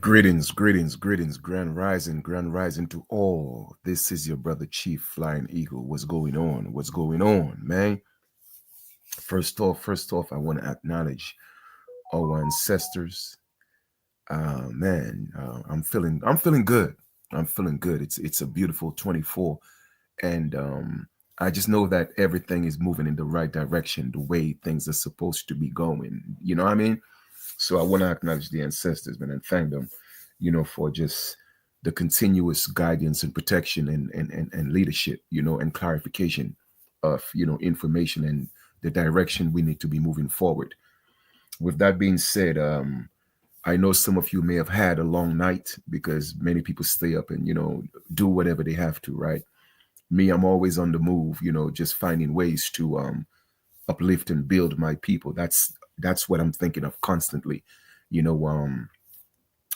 Greetings, grand rising to all. This is your brother Chief Flying Eagle. What's going on? What's going on, man? First off, I want to acknowledge our ancestors. I'm feeling good. I'm feeling good. It's a beautiful 24, and I just know that everything is moving in the right direction, the way things are supposed to be going. You know what I mean? So I want to acknowledge the ancestors, man, and thank them, for just the continuous guidance and protection and leadership, and clarification of, information and the direction we need to be moving forward. With that being said, I know some of you may have had a long night because many people stay up and, do whatever they have to, right? Me, I'm always on the move, just finding ways to uplift and build my people. That's what I'm thinking of constantly. You know,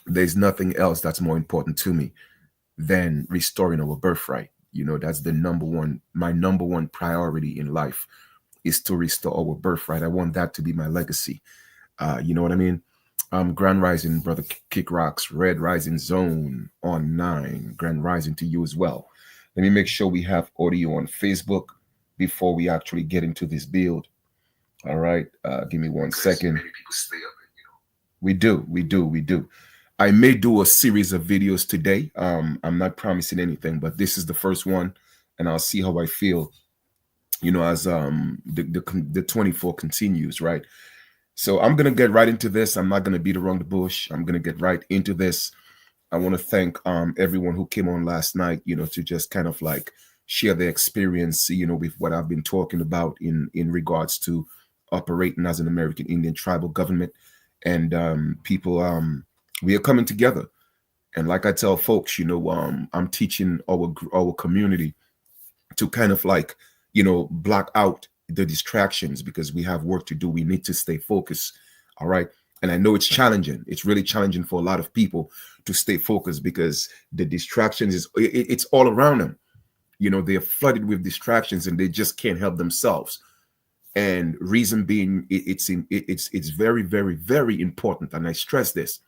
there's nothing else that's more important to me than restoring our birthright. That's my number one priority in life is to restore our birthright. I want that to be my legacy. You know what I mean? Grand Rising, brother Kick Rocks, Red Rising Zone on 9. Grand Rising to you as well. Let me make sure we have audio on Facebook before we actually get into this build. All right. Give me one second. Many people stay up and, we do. I may do a series of videos today. I'm not promising anything, but this is the first one, and I'll see how I feel, as the 24 continues, right? So I'm gonna get right into this. I'm not gonna beat around the bush. I'm gonna get right into this. I want to thank everyone who came on last night, to just kind of like share their experience, with what I've been talking about in regards to operating as an American Indian tribal government. And people, we are coming together. And like I tell folks, I'm teaching our community to kind of like, block out the distractions because we have work to do. We need to stay focused. All right. And I know it's challenging. It's really challenging for a lot of people to stay focused because the distractions it's all around them. They're flooded with distractions and they just can't help themselves. And reason being, it's very, very, very important. And I stress this: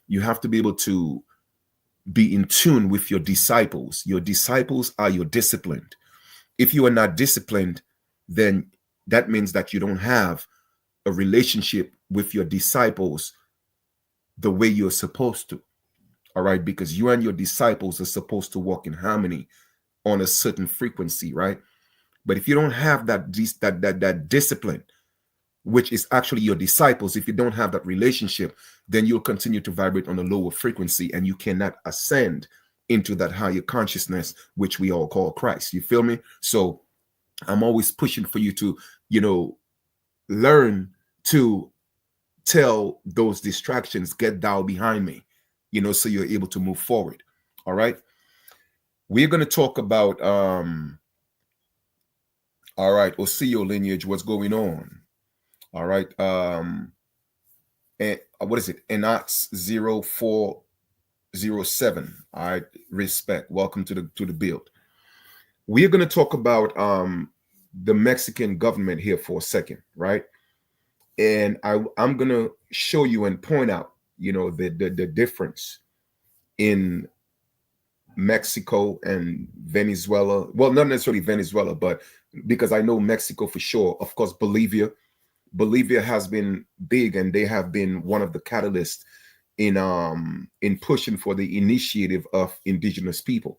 you have to be able to be in tune with your disciples. Your disciples are your disciplined. If you are not disciplined, then that means that you don't have a relationship with your disciples the way you're supposed to. All right, because you and your disciples are supposed to walk in harmony on a certain frequency, right? But if you don't have that discipline, which is actually your disciples, if you don't have that relationship, then you'll continue to vibrate on a lower frequency and you cannot ascend into that higher consciousness, which we all call Christ. You feel me? So I'm always pushing for you to, learn to tell those distractions, get thou behind me, so you're able to move forward. All right. We're going to talk about, all right, Oseo lineage, what's going on? All right. And what is it? Enox 0407. All right. Respect. Welcome to the build. We're going to talk about the Mexican government here for a second, right? And I'm going to show you and point out, the difference in Mexico and Venezuela. Well, not necessarily Venezuela, but because I know Mexico for sure. Of course, Bolivia. Bolivia has been big, and they have been one of the catalysts in pushing for the initiative of indigenous people.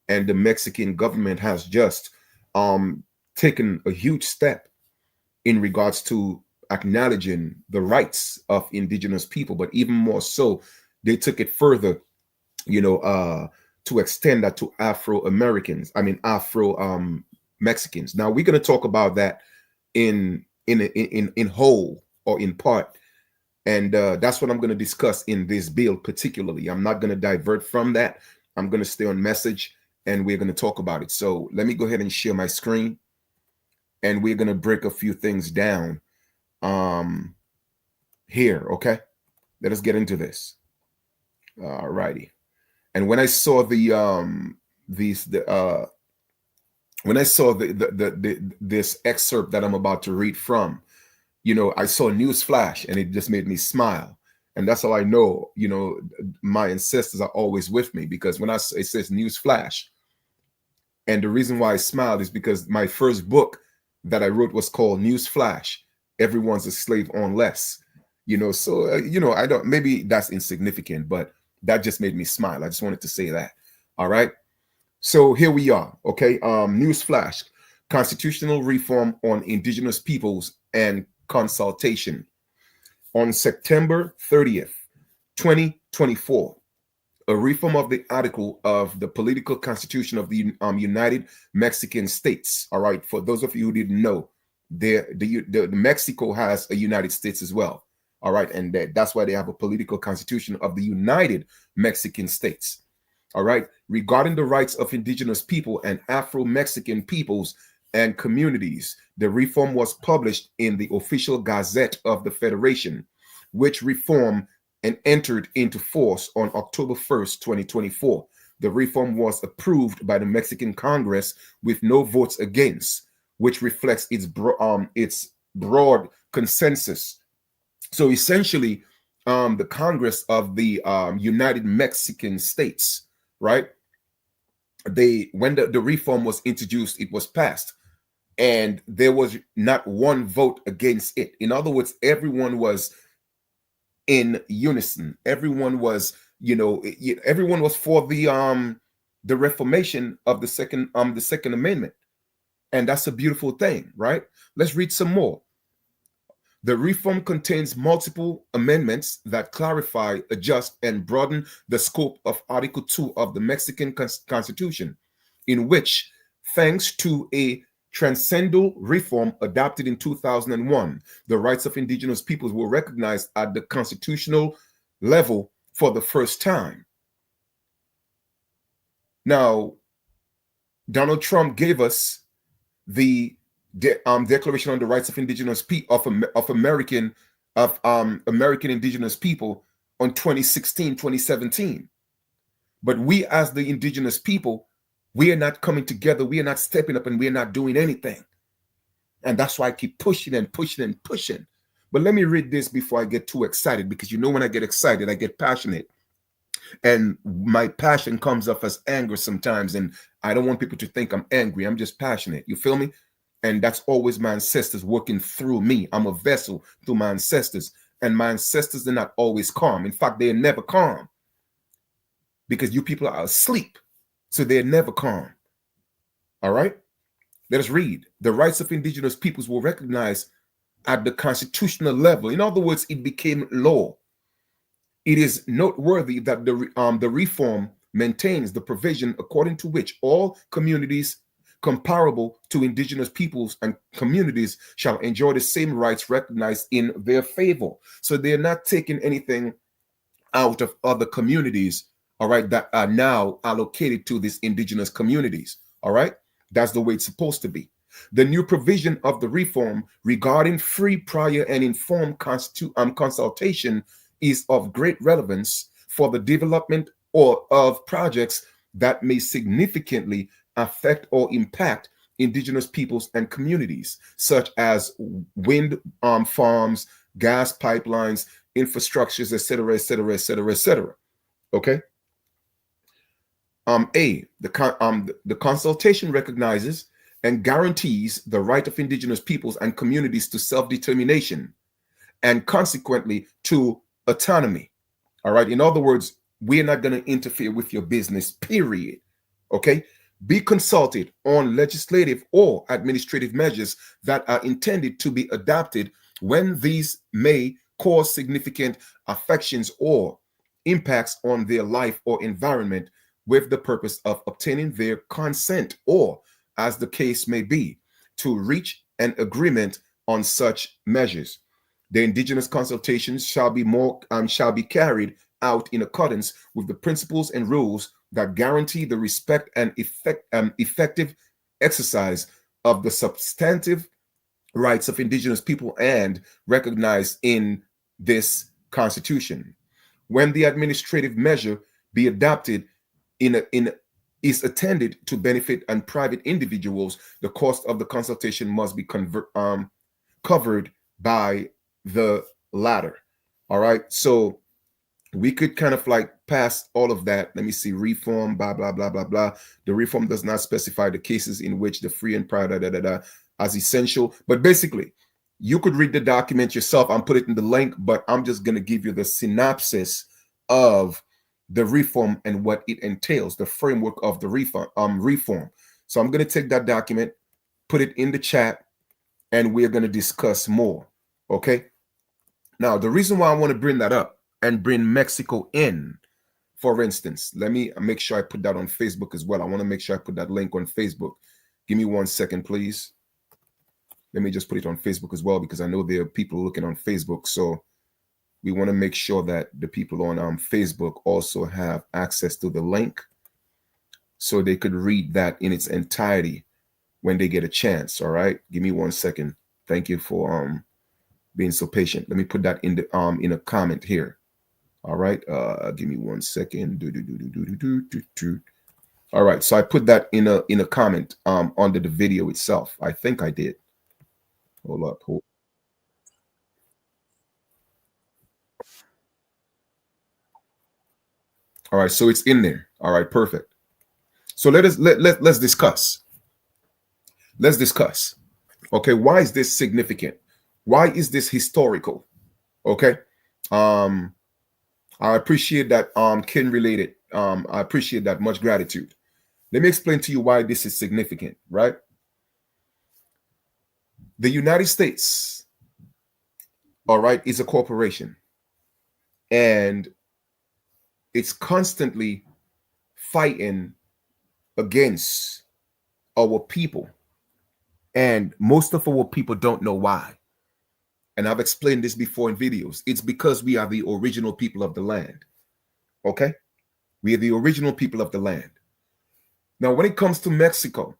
And the Mexican government has just taken a huge step in regards to acknowledging the rights of indigenous people, but even more so, they took it further, to extend that to Afro Americans. I mean, Afro Mexicans. Now we're going to talk about that in whole or in part, and that's what I'm going to discuss in this build particularly. I'm not going to divert from that. I'm going to stay on message, and we're going to talk about it. So let me go ahead and share my screen, and we're going to break a few things down here. Okay, let us get into this. All righty. And when I saw when I saw this excerpt that I'm about to read from, I saw a news flash, and it just made me smile. And that's how I know, my ancestors are always with me, because when it says news flash, and the reason why I smiled is because my first book that I wrote was called News Flash. Everyone's a slave on less, so, I don't, maybe that's insignificant, but that just made me smile. I just wanted to say that. All right. So here we are. Okay. News flash: constitutional reform on indigenous peoples and consultation. On September 30th, 2024, a reform of the article of the political constitution of the United Mexican States. All right. For those of you who didn't know, the Mexico has a United States as well. All right. And that's why they have a political constitution of the United Mexican States. All right. Regarding the rights of indigenous people and Afro-Mexican peoples and communities, the reform was published in the official Gazette of the Federation, which reform and entered into force on October 1st, 2024. The reform was approved by the Mexican Congress with no votes against, which reflects its broad consensus. So essentially, the Congress of the United Mexican States, right? When the reform was introduced, it was passed, and there was not one vote against it. In other words, everyone was in unison. Everyone was, everyone was for the reformation of the Second Amendment, and that's a beautiful thing, right? Let's read some more. The reform contains multiple amendments that clarify, adjust, and broaden the scope of Article 2 of the Mexican Constitution, in which, thanks to a transcendental reform adopted in 2001, the rights of indigenous peoples were recognized at the constitutional level for the first time. Now, Donald Trump gave us the Declaration on the Rights of Indigenous People of American indigenous people on 2017. But we, as the indigenous people, we are not coming together. We are not stepping up, and we are not doing anything. And that's why I keep pushing and pushing and pushing. But let me read this before I get too excited, because when I get excited, I get passionate. And my passion comes off as anger sometimes. And I don't want people to think I'm angry. I'm just passionate. You feel me? And that's always my ancestors working through me. I'm a vessel through my ancestors. And my ancestors are not always calm. In fact, they're never calm, because you people are asleep. So they're never calm. All right? Let us read. The rights of indigenous peoples were recognized at the constitutional level. In other words, it became law. It is noteworthy that the reform maintains the provision according to which all communities comparable to indigenous peoples and communities shall enjoy the same rights recognized in their favor. So they're not taking anything out of other communities, all right, that are now allocated to these indigenous communities. All right, that's the way it's supposed to be. The new provision of the reform regarding free, prior, and informed consultation is of great relevance for the development of projects that may significantly affect or impact indigenous peoples and communities, such as wind farms, gas pipelines, infrastructures, etc., etc., etc., etc. Okay. The consultation recognizes and guarantees the right of indigenous peoples and communities to self-determination, and consequently to autonomy. All right. In other words, we're not going to interfere with your business, period. Okay. Be consulted on legislative or administrative measures that are intended to be adopted when these may cause significant affections or impacts on their life or environment, with the purpose of obtaining their consent, or, as the case may be, to reach an agreement on such measures. The indigenous consultations shall be carried out in accordance with the principles and rules that guarantee the respect and effective exercise of the substantive rights of indigenous people and recognized in this Constitution. When the administrative measure be adopted is intended to benefit and private individuals, the cost of the consultation must be covered by the latter. All right. So we could kind of like pass all of that. Let me see, reform, blah, blah, blah, blah, blah. The reform does not specify the cases in which the free and prior, as essential. But basically, you could read the document yourself. I'm put it in the link, but I'm just going to give you the synopsis of the reform and what it entails, the framework of the reform. So I'm going to take that document, put it in the chat, and we're going to discuss more. Okay. Now, the reason why I want to bring that up and bring Mexico in, for instance, let me make sure I put that on Facebook as well. I want to make sure I put that link on Facebook. Give me 1 second, please. Let me just put it on Facebook as well, because I know there are people looking on Facebook. So we want to make sure that the people on Facebook also have access to the link so they could read that in its entirety when they get a chance. All right. Give me 1 second. Thank you for being so patient. Let me put that in the in a comment here. All right. Give me 1 second. All right. So I put that in a comment under the video itself. I think I did. Hold up. All right. So it's in there. All right. Perfect. So let's discuss. Let's discuss. Okay. Why is this significant? Why is this historical? Okay. I appreciate that Ken related. I appreciate that. Much gratitude. Let me explain to you why this is significant, right? The United States, all right, is a corporation, and it's constantly fighting against our people. And most of our people don't know why. And I've explained this before in videos. It's because we are the original people of the land. Okay? We are the original people of the land. Now, when it comes to Mexico,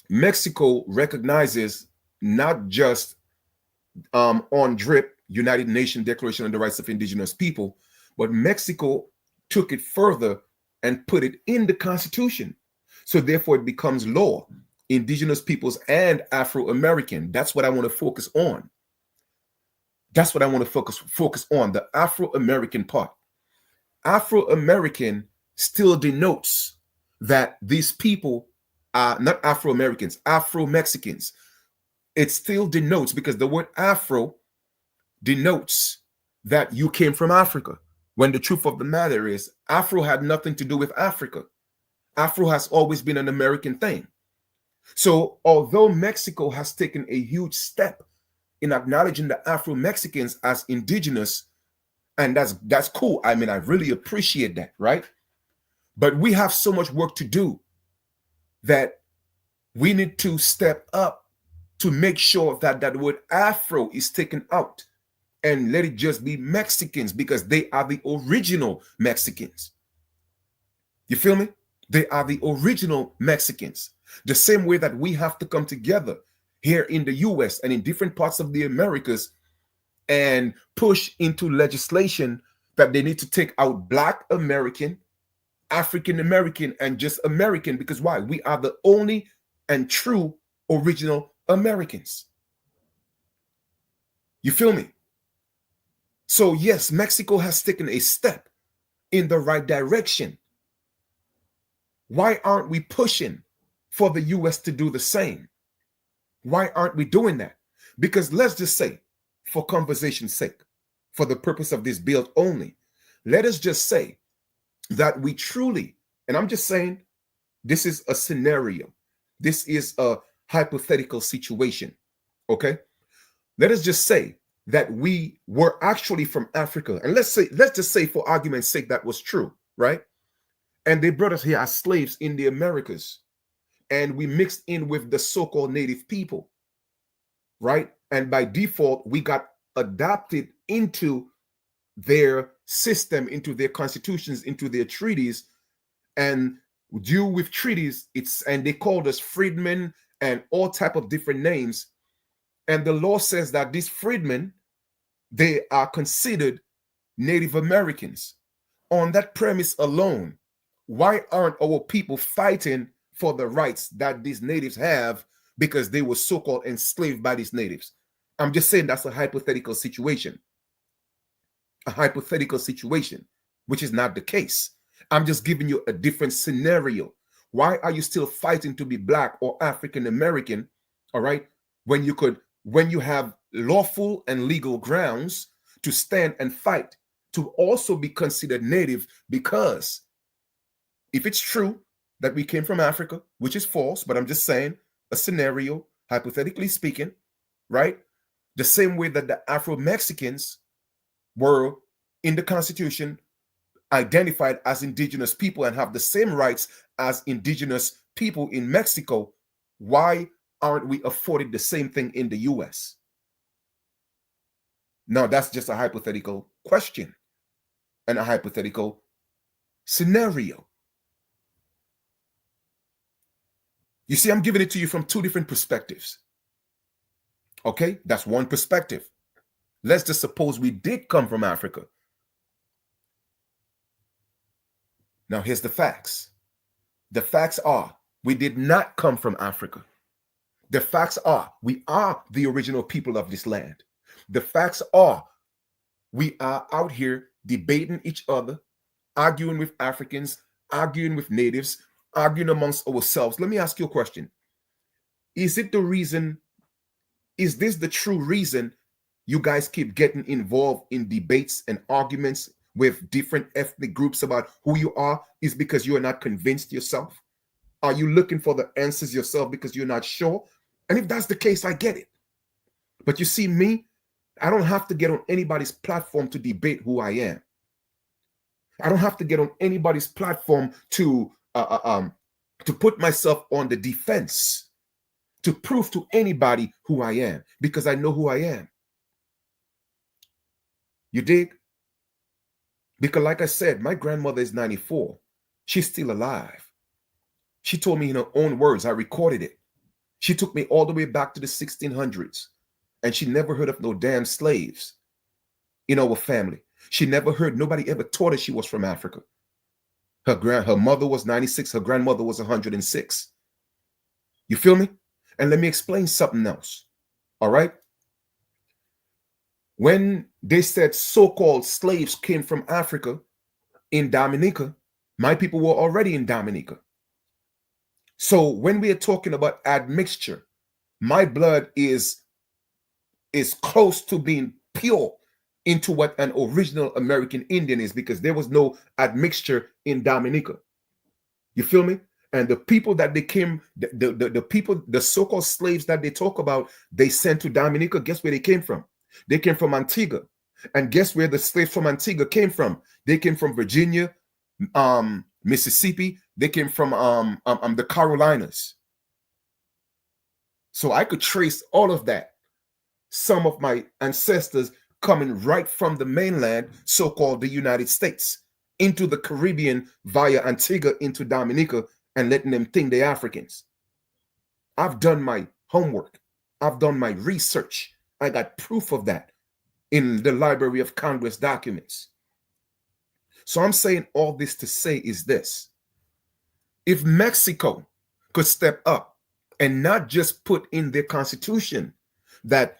Mexico recognizes not just on DRIP, United Nations Declaration on the Rights of Indigenous People, but Mexico took it further and put it in the Constitution. So therefore it becomes law, indigenous peoples and Afro-American. That's what I want to focus on. That's what I want to focus on, the Afro-American part. Afro-American still denotes that these people are not Afro-Americans, Afro-Mexicans. It still denotes, because the word Afro denotes that you came from Africa, when the truth of the matter is Afro had nothing to do with Africa. Afro has always been an American thing. So although Mexico has taken a huge step in acknowledging the Afro-Mexicans as indigenous, and that's cool. I mean, I really appreciate that, right? But we have so much work to do that we need to step up to make sure that that word Afro is taken out and let it just be Mexicans, because they are the original Mexicans. You feel me? They are the original Mexicans. The same way that we have to come together here in the US and in different parts of the Americas and push into legislation that they need to take out Black American, African American, and just American. Because why? We are the only and true original Americans. You feel me? So yes, Mexico has taken a step in the right direction. Why aren't we pushing for the US to do the same? Why aren't we doing that? Because let's just say, for conversation's sake, for the purpose of this build only, let us just say that we truly, and I'm just saying, this is a scenario. This is a hypothetical situation, okay? Let us just say that we were actually from Africa. And let's just say for argument's sake that was true, right? And they brought us here as slaves in the Americas. And we mixed in with the so-called native people, right? And by default, we got adopted into their system, into their constitutions, into their treaties. And due with treaties, and they called us freedmen and all type of different names. And the law says that these freedmen, they are considered Native Americans. On that premise alone, why aren't our people fighting for the rights that these natives have, because they were so-called enslaved by these natives? I'm just saying that's a hypothetical situation. a hypothetical situation, which is not the case. I'm just giving you a different scenario. Why are you still fighting to be Black or African American? All right, when you have lawful and legal grounds to stand and fight to also be considered Native, because if it's true that we came from Africa, which is false, but I'm just saying a scenario, hypothetically speaking, right? The same way that the Afro-Mexicans were in the Constitution identified as indigenous people and have the same rights as indigenous people in Mexico, why aren't we afforded the same thing in the US? Now, that's just a hypothetical question and a hypothetical scenario. You see, I'm giving it to you from two different perspectives. Okay, that's one perspective. Let's just suppose we did come from Africa. Now, here's the facts. The facts are we did not come from Africa. The facts are we are the original people of this land. The facts are we are out here debating each other, arguing with Africans, arguing with natives, arguing amongst ourselves. Let me ask you a question. Is this the true reason you guys keep getting involved in debates and arguments with different ethnic groups about who you are? Is because you are not convinced yourself? Are you looking for the answers yourself because you're not sure? And if that's the case, I get it. But you see, me, I don't have to get on anybody's platform to debate who I am. I don't have to get on anybody's platform to put myself on the defense, to prove to anybody who I am, because I know who I am. You dig? Because like I said, my grandmother is 94. She's still alive. She told me in her own words, I recorded it. She took me all the way back to the 1600s, and she never heard of no damn slaves in our family. She never heard, nobody ever taught her she was from Africa. Her mother was 96, her grandmother was 106. You feel me? And let me explain something else. All right? When they said so-called slaves came from Africa in Dominica, my people were already in Dominica. So when we are talking about admixture, my blood is close to being pure into what an original American Indian is, because there was no admixture in Dominica. You feel me? And the people that they came, the people, the so-called slaves that they talk about, they sent to Dominica, guess where they came from? They came from Antigua. And guess where the slaves from Antigua came from? They came from Virginia, Mississippi. They came from the Carolinas. So I could trace all of that. Some of my ancestors coming right from the mainland, so-called the United States, into the Caribbean via Antigua into Dominica, and letting them think they're Africans. I've done my homework. I've done my research. I got proof of that in the Library of Congress documents. So I'm saying all this to say is this. If Mexico could step up and not just put in their constitution that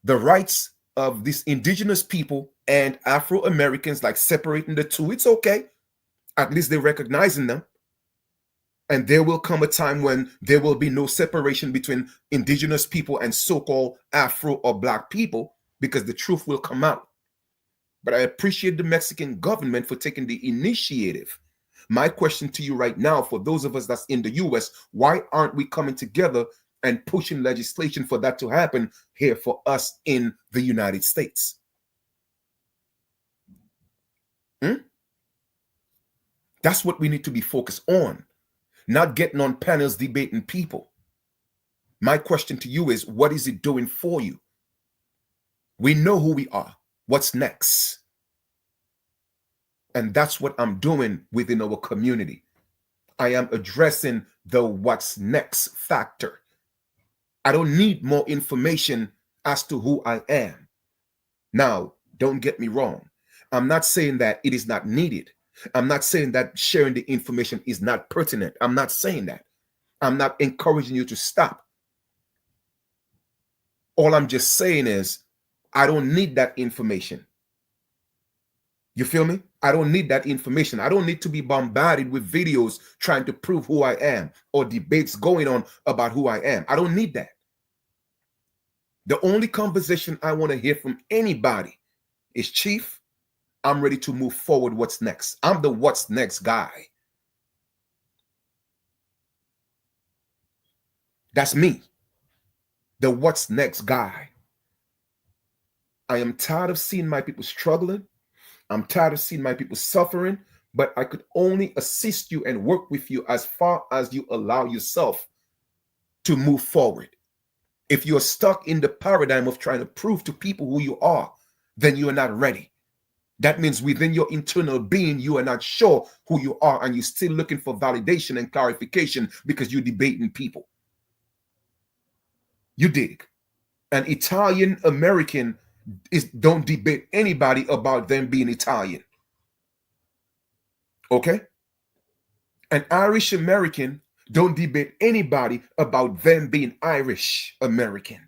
the rights of these indigenous people and Afro-Americans, like separating the two, it's okay. At least they're recognizing them. And there will come a time when there will be no separation between indigenous people and so-called Afro or Black people, because the truth will come out. But I appreciate the Mexican government for taking the initiative. My question to you right now, for those of us that's in the US, why aren't we coming together and pushing legislation for that to happen here for us in the United States? That's what we need to be focused on. Not getting on panels debating people. My question to you is, what is it doing for you? We know who we are. What's next? And that's what I'm doing within our community. I am addressing the what's next factor. I don't need more information as to who I am. Now, don't get me wrong. I'm not saying that it is not needed. I'm not saying that sharing the information is not pertinent. I'm not saying that. I'm not encouraging you to stop. All I'm just saying is, I don't need that information. You feel me? I don't need that information. I don't need to be bombarded with videos trying to prove who I am or debates going on about who I am. I don't need that. The only conversation I want to hear from anybody is, Chief, I'm ready to move forward. What's next? I'm the what's next guy. That's me. The what's next guy. I am tired of seeing my people struggling. I'm tired of seeing my people suffering, but I could only assist you and work with you as far as you allow yourself to move forward. If you're stuck in the paradigm of trying to prove to people who you are, then you are not ready. That means within your internal being, you are not sure who you are, and you're still looking for validation and clarification because you're debating people. You dig? An Italian American don't debate anybody about them being Italian. Okay? An Irish American don't debate anybody about them being Irish American.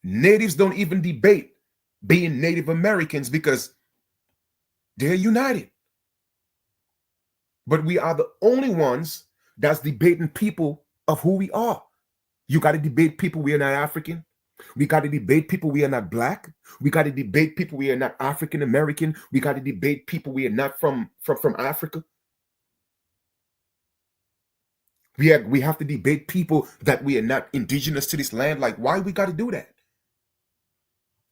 Natives don't even debate being Native Americans because they're united. But we are the only ones that's debating people of who we are. You got to debate people we are not African. We got to debate people we are not Black. We got to debate people we are not African American. We got to debate people we are not from Africa. We have to debate people that we are not indigenous to this land. Like, why we got to do that?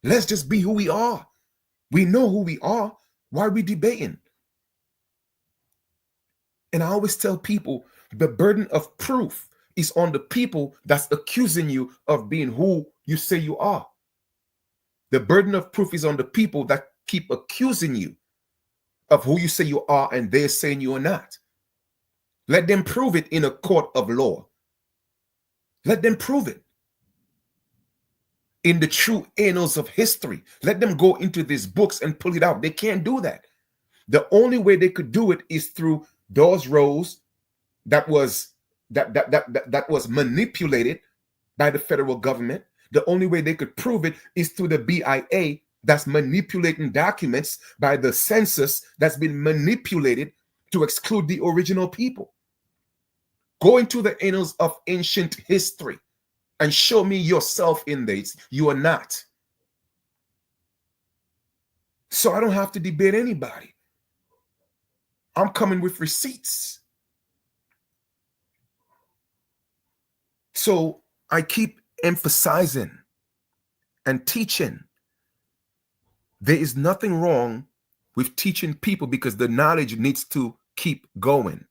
Let's just be who we are. We know who we are. Why are we debating? And I always tell people the burden of proof is on the people that's accusing you of being who you say you are. The burden of proof is on the people that keep accusing you of who you say you are and they're saying you are not. Let them prove it in a court of law. Let them prove it in the true annals of history. Let them go into these books and pull it out. They can't do that. The only way they could do it is through those roles that was manipulated by the federal government. The only way they could prove it is through the BIA that's manipulating documents, by the census that's been manipulated to exclude the original people. Go into the annals of ancient history and show me yourself in this. You are not. So I don't have to debate anybody. I'm coming with receipts. So I keep emphasizing and teaching. There is nothing wrong with teaching people because the knowledge needs to keep going.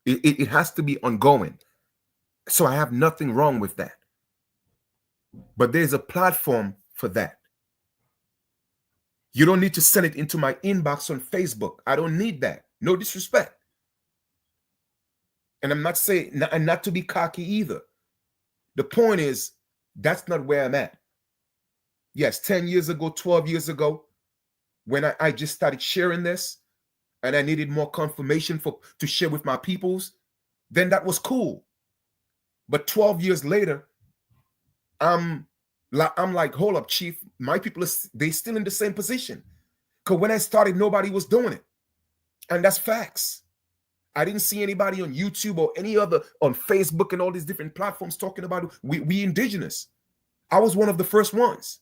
It has to be ongoing. So I have nothing wrong with that. But there's a platform for that. You don't need to send it into my inbox on Facebook. I don't need that. No disrespect. And I'm not saying, and not to be cocky either. The point is, that's not where I'm at. Yes, 10 years ago, 12 years ago, when I just started sharing this and I needed more confirmation to share with my peoples, then that was cool. But 12 years later, I'm like, hold up, Chief. My people, they still in the same position. Because when I started, nobody was doing it. And that's facts. I didn't see anybody on YouTube or any other, on Facebook and all these different platforms talking about we indigenous. I was one of the first ones.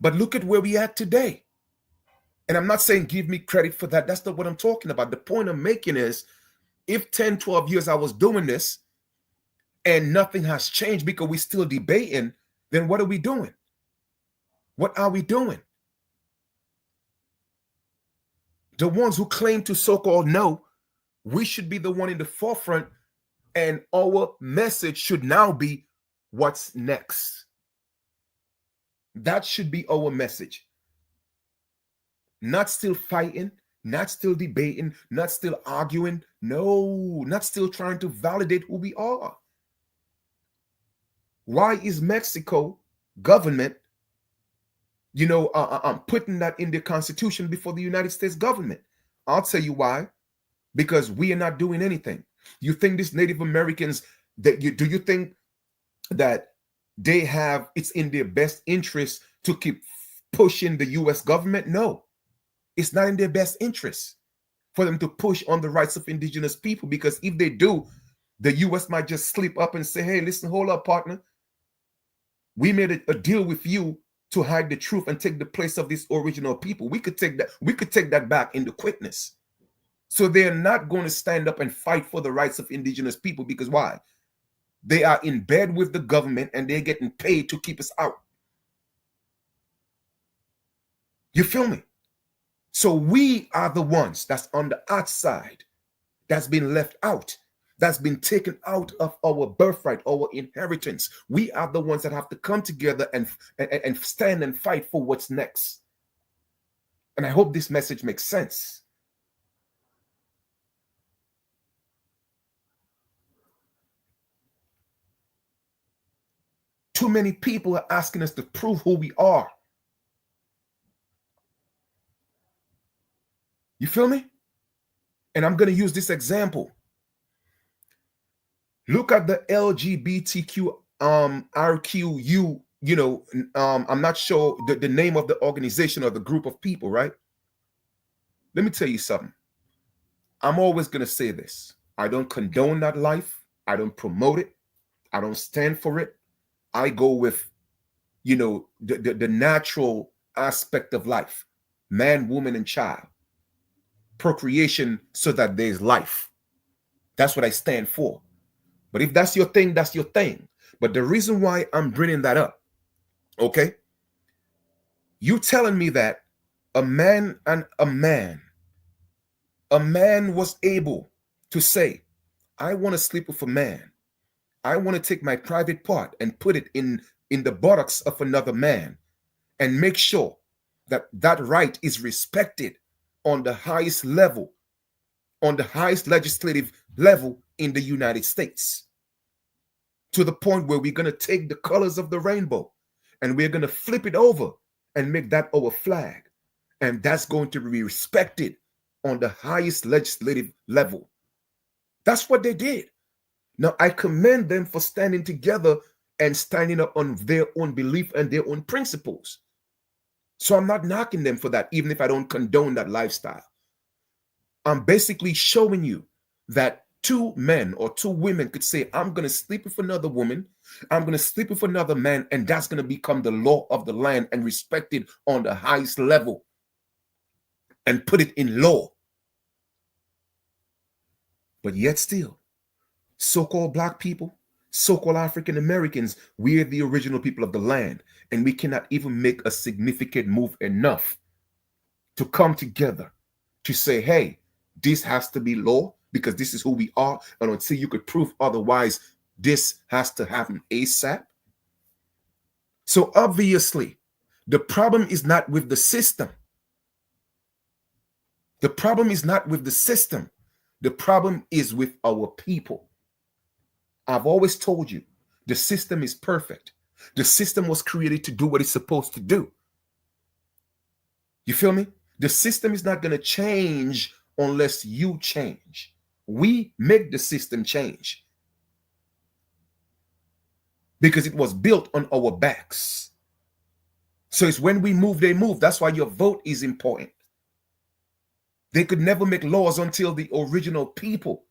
But look at where we at today. And I'm not saying give me credit for that. That's not what I'm talking about. The point I'm making is, if 10, 12 years I was doing this and nothing has changed because we're still debating, then what are we doing? What are we doing? The ones who claim to so-called know, we should be the one in the forefront, and our message should now be what's next. That should be our message. Not still fighting, not still debating, not still arguing. No, not still trying to validate who we are. Why is Mexico government, putting that in the Constitution before the United States government? I'll tell you why. Because we are not doing anything. You think these Native Americans, do you think that it's in their best interest to keep pushing the US government. No, it's not in their best interest for them to push on the rights of indigenous people, because if they do, the US might just slip up and say, hey, listen, hold up, partner. We made a deal with you to hide the truth and take the place of these original people. We could take that back in the quickness. So they're not going to stand up and fight for the rights of indigenous people, because why? They are in bed with the government and they're getting paid to keep us out. You feel me? So we are the ones that's on the outside, that's been left out, that's been taken out of our birthright, our inheritance. We are the ones that have to come together and stand and fight for what's next. And I hope this message makes sense. Too many people are asking us to prove who we are. You feel me? And I'm going to use this example. Look at the LGBTQ RQU, I'm not sure the name of the organization or the group of people, right? Let me tell you something. I'm always going to say this. I don't condone that life. I don't promote it. I don't stand for it. I go with, the natural aspect of life. Man, woman, and child. Procreation so that there's life. That's what I stand for. But if that's your thing, that's your thing. But the reason why I'm bringing that up, okay? You telling me that a man was able to say, I want to sleep with a man. I want to take my private part and put it in the buttocks of another man and make sure that that right is respected on the highest level, on the highest legislative level in the United States, to the point where we're going to take the colors of the rainbow and we're going to flip it over and make that our flag. And that's going to be respected on the highest legislative level. That's what they did. Now, I commend them for standing together and standing up on their own belief and their own principles. So I'm not knocking them for that, even if I don't condone that lifestyle. I'm basically showing you that two men or two women could say, I'm going to sleep with another woman, I'm going to sleep with another man, and that's going to become the law of the land and respected on the highest level and put it in law. But yet still, so-called Black people, so-called African Americans, we're the original people of the land, and we cannot even make a significant move enough to come together to say, hey, this has to be law because this is who we are, and until you could prove otherwise, this has to happen ASAP. So obviously, the problem is not with the system. The problem is not with the system. The problem is with our people. I've always told you, the system is perfect. The system was created to do what it's supposed to do. You feel me? The system is not going to change unless you change. We make the system change because it was built on our backs. So it's when we move, they move. That's why your vote is important. They could never make laws until the original people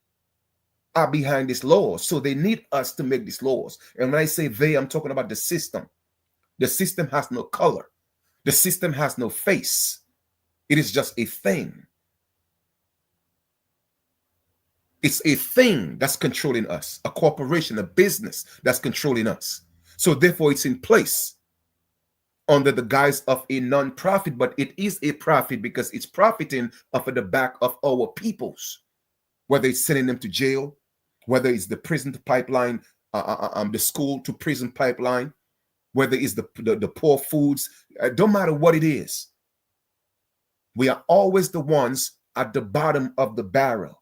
are behind these laws. So they need us to make these laws. And when I say they, I'm talking about the system. The system has no color. The system has no face. It is just a thing. It's a thing that's controlling us, a corporation, a business that's controlling us. So therefore, it's in place under the guise of a non-profit, but it is a profit because it's profiting off of the back of our peoples, whether it's sending them to jail, whether it's the prison to pipeline, the school to prison pipeline, whether it's the poor foods, don't matter what it is. We are always the ones at the bottom of the barrel.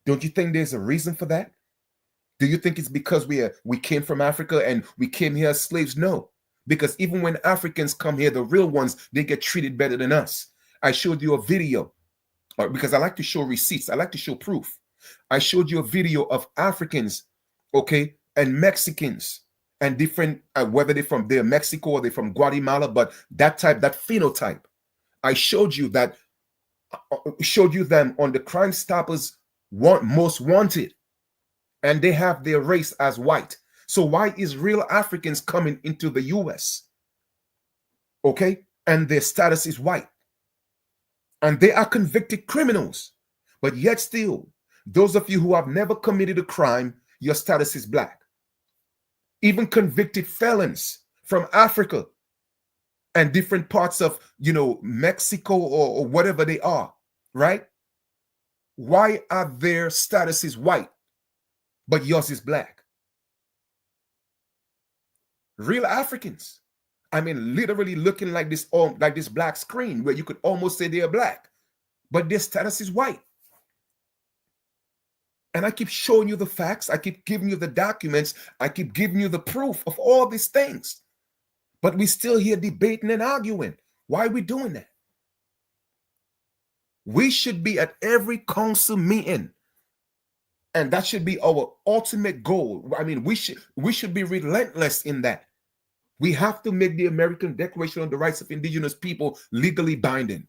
Don't you think there's a reason for that? Do you think it's because we came from Africa and we came here as slaves? No, because even when Africans come here, the real ones, they get treated better than us. I showed you a video because I like to show receipts. I like to show proof. I showed you a video of Africans, okay, and Mexicans and different, whether they're Mexico or they're from Guatemala, but that phenotype. I showed you them on the Crime Stoppers most wanted, and they have their race as white. So why is real Africans coming into the US? Okay, and their status is white, and they are convicted criminals, but yet still, those of you who have never committed a crime, your status is black. Even convicted felons from Africa and different parts of, Mexico or whatever they are, right? Why are their statuses white, but yours is black? Real Africans, I mean, literally looking like this black screen where you could almost say they're black, but their status is white. And I keep showing you the facts. I keep giving you the documents. I keep giving you the proof of all these things. But we still here debating and arguing. Why are we doing that? We should be at every council meeting. And that should be our ultimate goal. I mean, we should be relentless in that. We have to make the American Declaration on the Rights of Indigenous People legally binding.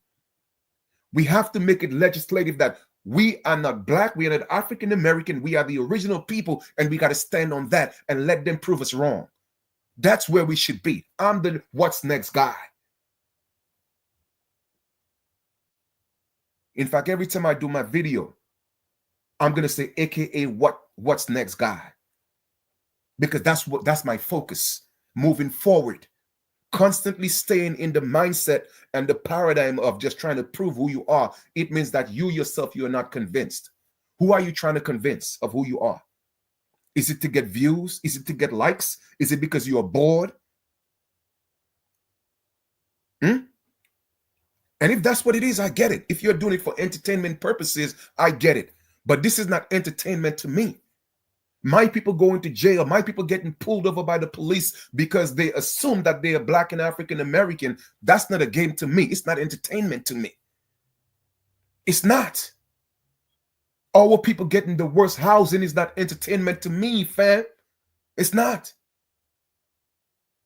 We have to make it legislative that we are not black, we are not African American, we are the original people, and we got to stand on that and let them prove us wrong. That's where we should be. I'm the what's next guy. In fact, every time I do my video, I'm going to say AKA what's next guy. Because that's my focus moving forward. Constantly staying in the mindset and the paradigm of just trying to prove who you are. It means that you yourself, you are not convinced. Who are you trying to convince of who you are? Is it to get views? Is it to get likes? Is it because you're bored? And if that's what it is, I get it. If you're doing it for entertainment purposes, I get it. But this is not entertainment to me. My people going to jail, my people getting pulled over by the police because they assume that they are black and African American. That's not a game to me. It's not entertainment to me. It's not. Our people getting the worst housing is not entertainment to me, fam. It's not.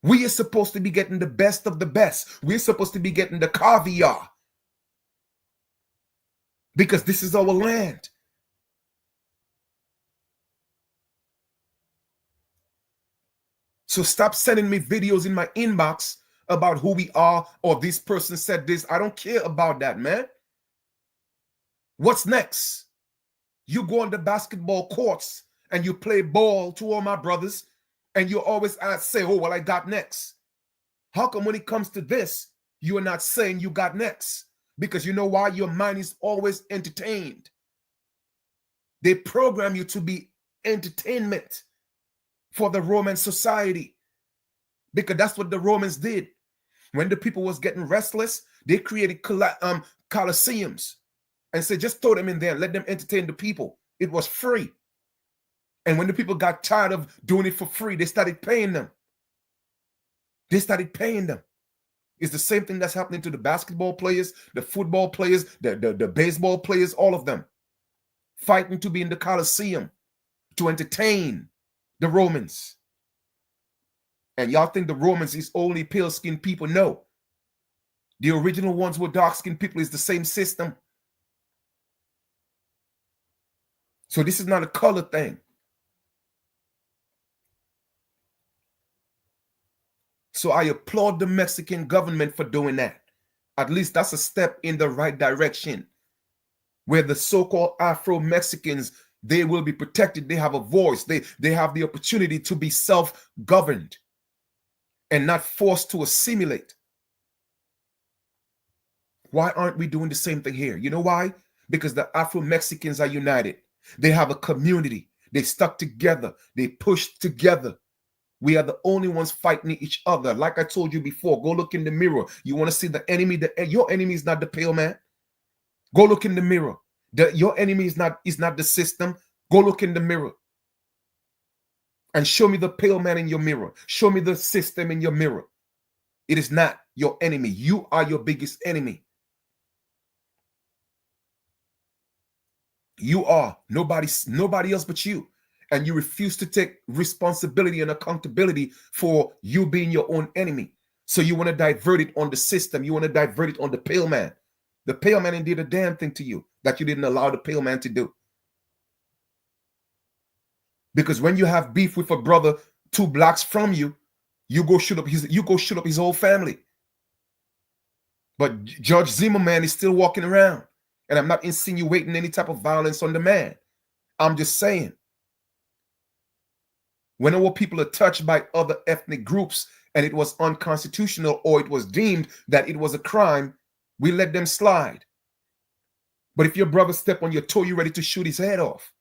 We are supposed to be getting the best of the best. We're supposed to be getting the caviar. Because this is our land. So stop sending me videos in my inbox about who we are or this person said this. I don't care about that, man. What's next? You go on the basketball courts and you play ball to all my brothers and you always say, oh, well, I got next. How come when it comes to this, you are not saying you got next? Because you know why? Your mind is always entertained. They program you to be entertainment for the Roman society, because that's what the Romans did. When the people was getting restless, they created colosseums and said, just throw them in there and let them entertain the people. It was free. And when the people got tired of doing it for free, they started paying them. It's the same thing that's happening to the basketball players, the football players, the baseball players, all of them fighting to be in the Colosseum to entertain the Romans. And y'all think the Romans is only pale-skinned people? No. The original ones were dark-skinned people. Is the same system. So this is not a color thing. So I applaud the Mexican government for doing that. At least that's a step in the right direction, where the so-called Afro-Mexicans, they will be protected. They have a voice. They have the opportunity to be self-governed and not forced to assimilate. Why aren't we doing the same thing here? You know why? Because the Afro-Mexicans are united. They have a community. They stuck together. They pushed together. We are the only ones fighting each other. Like I told you before, go look in the mirror. You want to see the enemy? Your enemy is not the pale man. Go look in the mirror. Your enemy is not the system. Go look in the mirror. And show me the pale man in your mirror. Show me the system in your mirror. It is not your enemy. You are your biggest enemy. You are nobody else but you. and you refuse to take responsibility and accountability for you being your own enemy. So you want to divert it on the system. You want to divert it on the pale man. The pale man did a damn thing to you that you didn't allow the pale man to do. Because when you have beef with a brother 2 blocks from you, you go shoot up his whole family. But Judge Zimmerman is still walking around. And I'm not insinuating any type of violence on the man. I'm just saying, when our people are touched by other ethnic groups and it was unconstitutional or it was deemed that it was a crime, we let them slide. But if your brother step on your toe, you're ready to shoot his head off.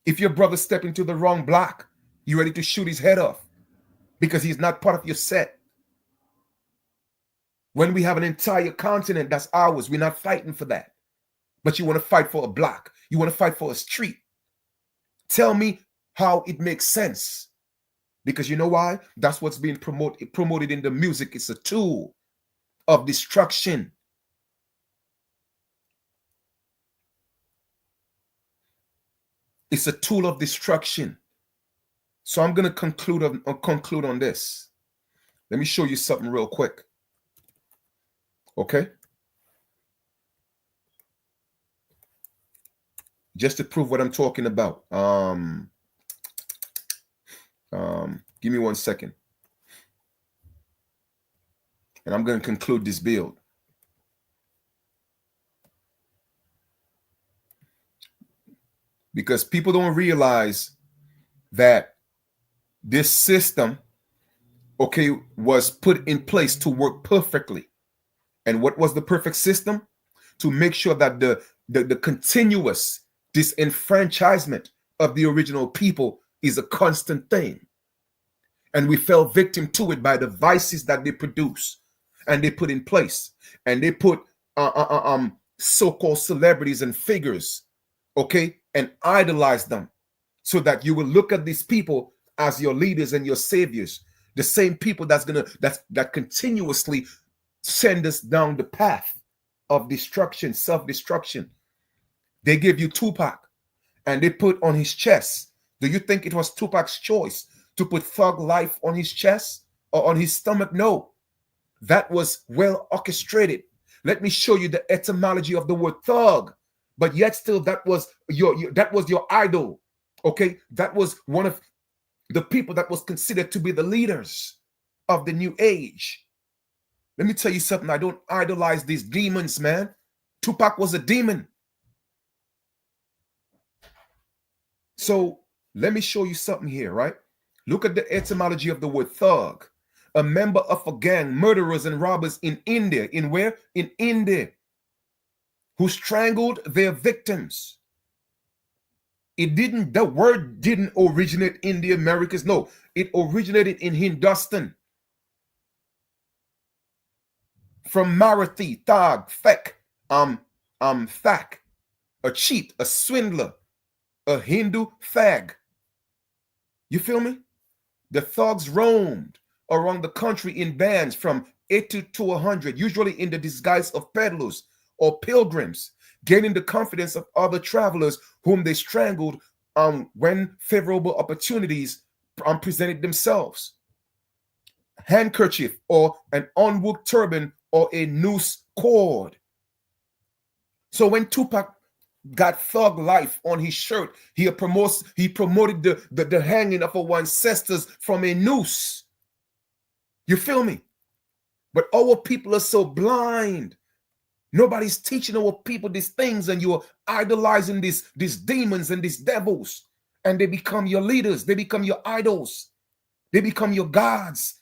If your brother step into the wrong block, you're ready to shoot his head off because he's not part of your set. When we have an entire continent that's ours, we're not fighting for that. But you want to fight for a block. You want to fight for a street. Tell me how it makes sense. Because you know why? That's what's being promoted in the music. It's a tool of destruction. It's a tool of destruction. So I'm going to conclude on this. Let me show you something real quick. Okay? Just to prove what I'm talking about. Give me 1 second. And I'm going to conclude this build. Because people don't realize that this system, okay, was put in place to work perfectly. And what was the perfect system? To make sure that the continuous disenfranchisement of the original people is a constant thing. And we fell victim to it by the vices that they produce and they put in place. And they put so-called celebrities and figures, okay, and idolize them so that you will look at these people as your leaders and your saviors. The same people that continuously send us down the path of destruction, self-destruction. They give you Tupac and they put on his chest. Do you think it was Tupac's choice to put Thug Life on his chest or on his stomach? No, that was well orchestrated. Let me show you the etymology of the word thug. But yet still that was your idol. Okay, that was one of the people that was considered to be the leaders of the new age. Let me tell you something. I don't idolize these demons, man. Tupac was a demon. So let me show you something here, right? Look at the etymology of the word thug. A member of a gang, murderers and robbers in India. In where? In India. Who strangled their victims. The word didn't originate in the Americas. No, it originated in Hindustan. From Marathi, Thag, Fek, Thak, a cheat, a swindler, a Hindu fag. You feel me? The thugs roamed around the country in bands from 80 to 100, usually in the disguise of peddlers or pilgrims, gaining the confidence of other travelers whom they strangled when favorable opportunities presented themselves. Handkerchief or an unwound turban or a noose cord. So when Tupac got Thug Life on his shirt, he promoted the hanging of our ancestors from a noose. You feel me? But our people are so blind. Nobody's teaching our people these things, and you're idolizing these demons and these devils, and they become your leaders. They become your idols. They become your gods.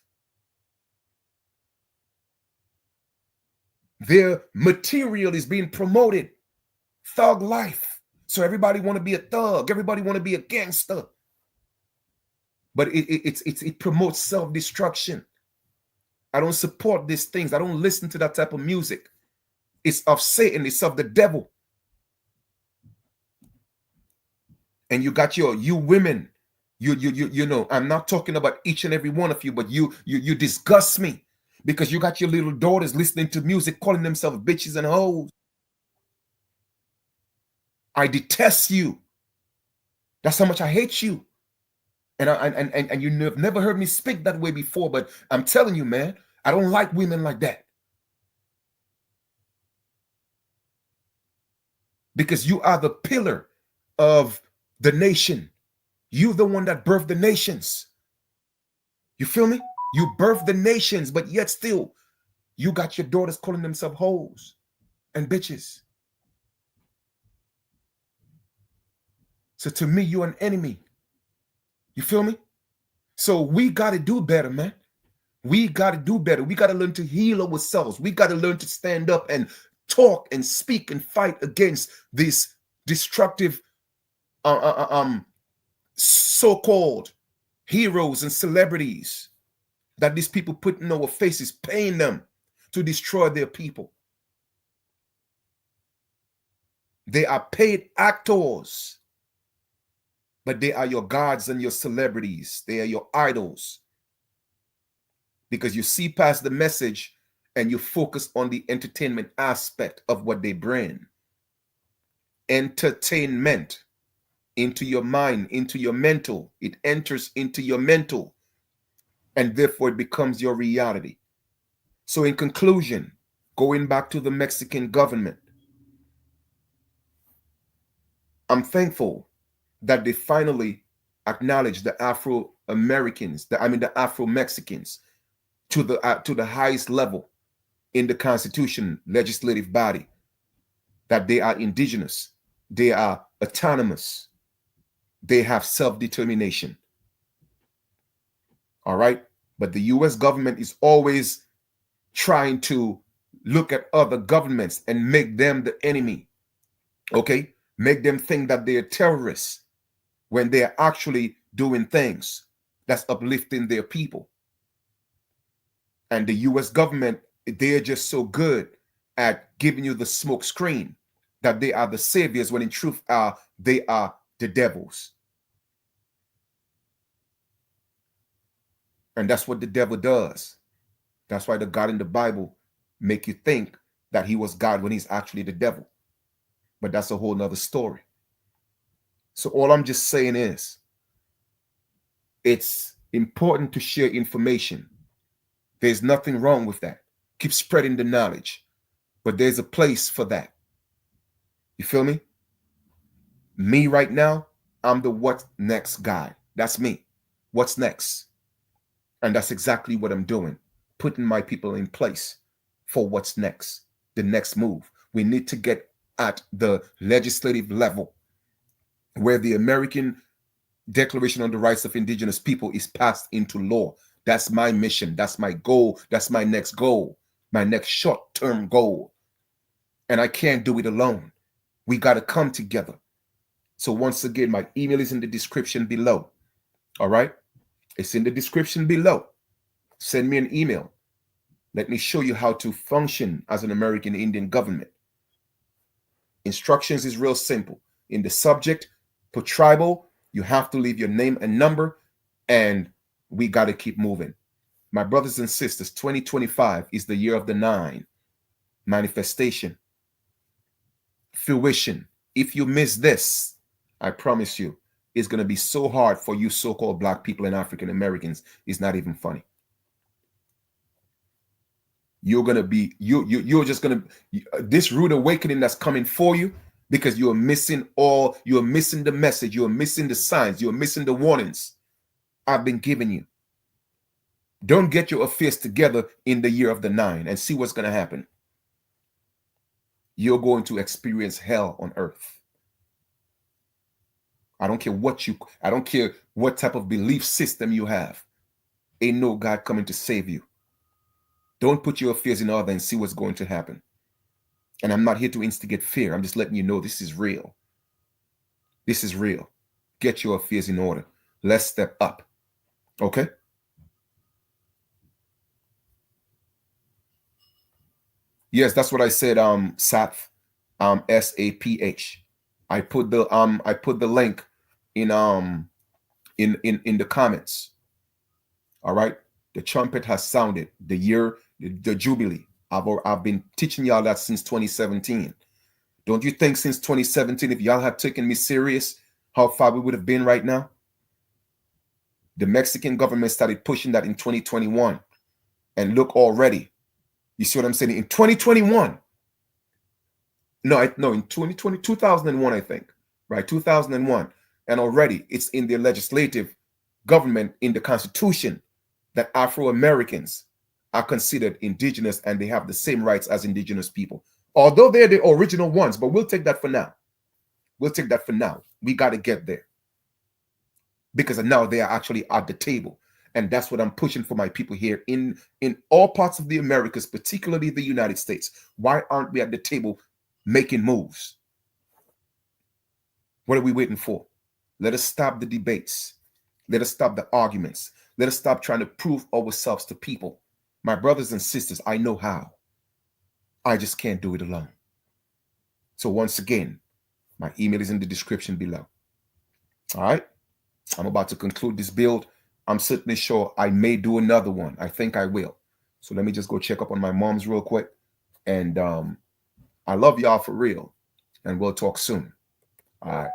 Their material is being promoted. Thug life. So everybody want to be a thug. Everybody want to be a gangster. But it promotes self-destruction. I don't support these things. I don't listen to that type of music. It's of Satan. It's of the devil. And you got you women. You know, I'm not talking about each and every one of you, but you disgust me because you got your little daughters listening to music, calling themselves bitches and hoes. I detest you. That's how much I hate you. And you have never heard me speak that way before, but I'm telling you, man, I don't like women like that. Because you are the pillar of the nation. You the one that birthed the nations. You feel me? You birthed the nations, but yet still, you got your daughters calling themselves hoes and bitches. So to me, you're an enemy. You feel me? So we got to do better, man. We got to do better. We got to learn to heal ourselves. We got to learn to stand up and talk and speak and fight against these destructive so-called heroes and celebrities that these people put in our faces, paying them to destroy their people. They are paid actors, but they are your gods and your celebrities. They are your idols. Because you see past the message and you focus on the entertainment aspect of what they bring. Entertainment into your mind, into your mental. It enters into your mental, and therefore it becomes your reality. So in conclusion, going back to the Mexican government, I'm thankful that they finally acknowledged the Afro-Americans, the Afro-Mexicans to the highest level in the Constitution legislative body, that they are indigenous, they are autonomous, they have self-determination. All right? But the US government is always trying to look at other governments and make them the enemy. Okay? Make them think that they're terrorists when they're actually doing things that's uplifting their people. And the US government, they're just so good at giving you the smoke screen that they are the saviors, when in truth they are the devils. And that's what the devil does. That's why the God in the Bible make you think that he was God when he's actually the devil. But that's a whole nother story. So all I'm just saying is, it's important to share information. There's nothing wrong with that. Keep spreading the knowledge. But there's a place for that. You feel me? Me right now, I'm the what next guy. That's me. What's next? And that's exactly what I'm doing. Putting my people in place for what's next. The next move. We need to get at the legislative level where the American Declaration on the Rights of Indigenous People is passed into law. That's my mission. That's my goal. That's my next goal. My next short-term goal. And I can't do it alone. We got to come together. So once again, my email is in the description below. All right? It's in the description below. Send me an email. Let me show you how to function as an American Indian government. Instructions is real simple. In the subject, put tribal. You have to leave your name and number, and we got to keep moving. My brothers and sisters, 2025 is the year of the 9. Manifestation. Fruition. If you miss this, I promise you, it's going to be so hard for you so-called Black people and African Americans. It's not even funny. You're going to be, you're just going to, this rude awakening that's coming for you, because you're missing the message, you're missing the signs, you're missing the warnings I've been giving you. Don't get your affairs together in the year of the 9 and see what's going to happen. You're going to experience hell on earth. I don't care what type of belief system you have. Ain't no God coming to save you. Don't put your affairs in order and see what's going to happen. And I'm not here to instigate fear. I'm just letting you know this is real. This is real. Get your affairs in order. Let's step up. Okay? Yes, that's what I said. Saph, S-A-P-H. I put the link in the comments. All right. The trumpet has sounded. The Jubilee. I've been teaching y'all that since 2017. Don't you think since 2017, if y'all have taken me serious, how far we would have been right now. The Mexican government started pushing that in 2021. And look already. You see what I'm saying? In 2021. No, in 2020, 2001, I think. Right? 2001. And already it's in the legislative government, in the Constitution, that Afro-Americans are considered indigenous and they have the same rights as indigenous people. Although they're the original ones, but we'll take that for now. We'll take that for now. We got to get there. Because now they are actually at the table. And that's what I'm pushing for my people here in all parts of the Americas, particularly the United States. Why aren't we at the table making moves? What are we waiting for? Let us stop the debates. Let us stop the arguments. Let us stop trying to prove ourselves to people. My brothers and sisters, I know how. I just can't do it alone. So once again, my email is in the description below. All right? I'm about to conclude this build. I'm certainly sure I may do another one. I think I will. So let me just go check up on my mom's real quick. And I love y'all for real. And we'll talk soon. All right.